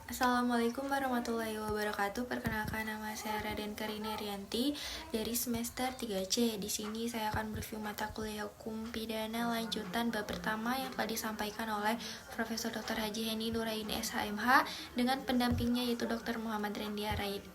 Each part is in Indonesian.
Assalamualaikum warahmatullahi wabarakatuh. Perkenalkan, nama saya Raden Karina Rianti dari semester 3C. Di sini saya akan mereview mata kuliah Hukum Pidana lanjutan bab pertama yang telah disampaikan oleh Profesor Dr. Haji Heni Nuraini SHMH dengan pendampingnya yaitu Dr. Muhammad Rendi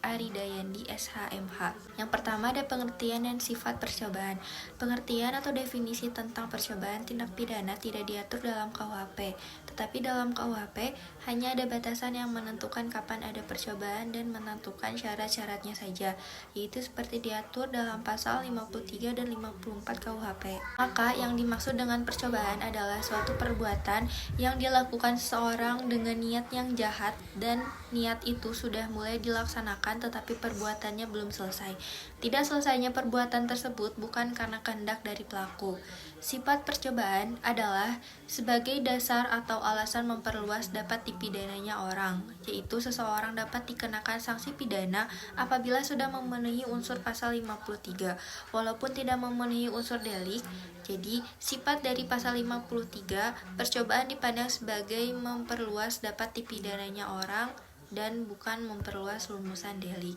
Aridayandi SHMH. Yang pertama ada pengertian dan sifat percobaan. Pengertian atau definisi tentang percobaan tindak pidana tidak diatur dalam KUHP, tetapi dalam KUHP hanya ada batasan yang menentukan kapan ada percobaan dan menentukan syarat-syaratnya saja, yaitu seperti diatur dalam pasal 53 dan 54 KUHP. Maka yang dimaksud dengan percobaan adalah suatu perbuatan yang dilakukan seseorang dengan niat yang jahat dan niat itu sudah mulai dilaksanakan tetapi perbuatannya belum selesai. Tidak selesainya perbuatan tersebut bukan karena kehendak dari pelaku. Sifat percobaan adalah sebagai dasar atau alasan memperluas dapat dipidananya orang, yaitu seseorang dapat dikenakan sanksi pidana apabila sudah memenuhi unsur pasal 53, walaupun tidak memenuhi unsur delik. Jadi, sifat dari pasal 53, percobaan dipandang sebagai memperluas dapat dipidananya orang dan bukan memperluas rumusan delik.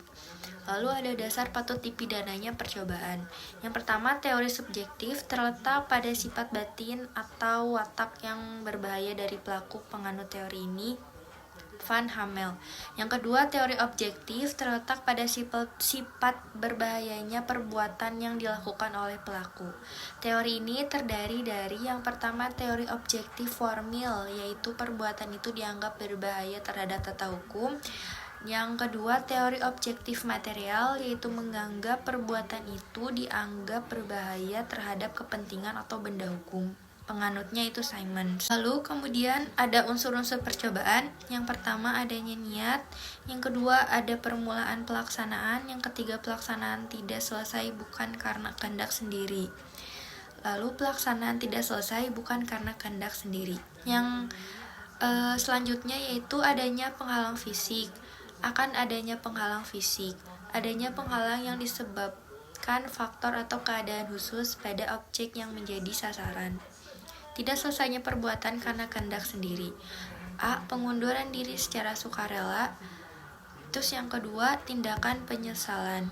Lalu ada dasar patut dipidananya percobaan. Yang pertama, teori subjektif terletak pada sifat batin atau watak yang berbahaya dari pelaku penganut teori ini, Van Hamel. Yang kedua, teori objektif terletak pada sifat berbahayanya perbuatan yang dilakukan oleh pelaku. Teori ini terdiri dari yang pertama, teori objektif formil, yaitu perbuatan itu dianggap berbahaya terhadap tata hukum. Yang kedua, teori objektif material, yaitu menganggap perbuatan itu dianggap berbahaya terhadap kepentingan atau benda hukum. Penganutnya itu Simon. Lalu kemudian ada unsur-unsur percobaan. Yang pertama adanya niat, yang kedua ada permulaan pelaksanaan, yang ketiga pelaksanaan tidak selesai bukan karena kehendak sendiri. Lalu pelaksanaan tidak selesai bukan karena kehendak sendiri. Yang selanjutnya yaitu adanya penghalang fisik. Akan adanya penghalang fisik. Adanya penghalang yang disebabkan faktor atau keadaan khusus pada objek yang menjadi sasaran. Tidak selesainya perbuatan karena kehendak sendiri. A. Pengunduran diri secara sukarela. Terus yang kedua, tindakan penyesalan.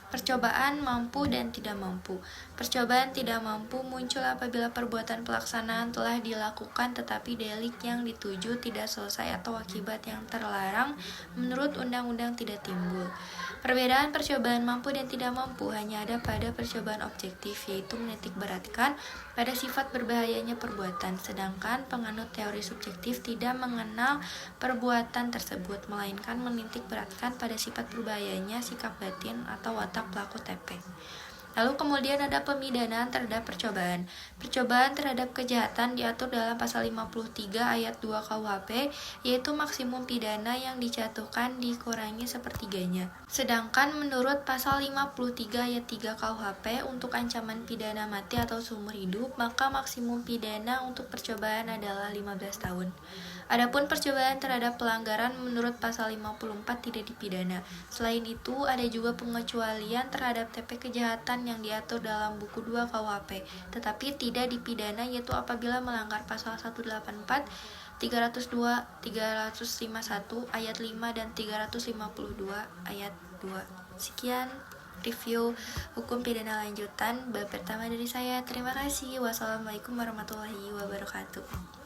Percobaan mampu dan tidak mampu. Percobaan tidak mampu muncul apabila perbuatan pelaksanaan telah dilakukan tetapi delik yang dituju tidak selesai atau akibat yang terlarang menurut undang-undang tidak timbul. Perbedaan percobaan mampu dan tidak mampu hanya ada pada percobaan objektif, yaitu menitikberatkan pada sifat berbahayanya perbuatan, sedangkan penganut teori subjektif tidak mengenal perbuatan tersebut, melainkan menitikberatkan pada sifat berbahayanya sikap batin atau watak pelaku TP. Lalu kemudian ada pemidanaan terhadap percobaan. Percobaan terhadap kejahatan diatur dalam pasal 53 ayat 2 KUHP, yaitu maksimum pidana yang dijatuhkan dikurangi sepertiganya. Sedangkan menurut pasal 53 ayat 3 KUHP untuk ancaman pidana mati atau seumur hidup, maka maksimum pidana untuk percobaan adalah 15 tahun. Adapun percobaan terhadap pelanggaran menurut pasal 54 tidak dipidana. Selain itu, ada juga pengecualian terhadap TP kejahatan yang diatur dalam buku 2 KUHP, tetapi tidak dipidana yaitu apabila melanggar pasal 184, 302, 351 ayat 5 dan 352 ayat 2. Sekian review hukum pidana lanjutan bab pertama dari saya. Terima kasih. Wassalamualaikum warahmatullahi wabarakatuh.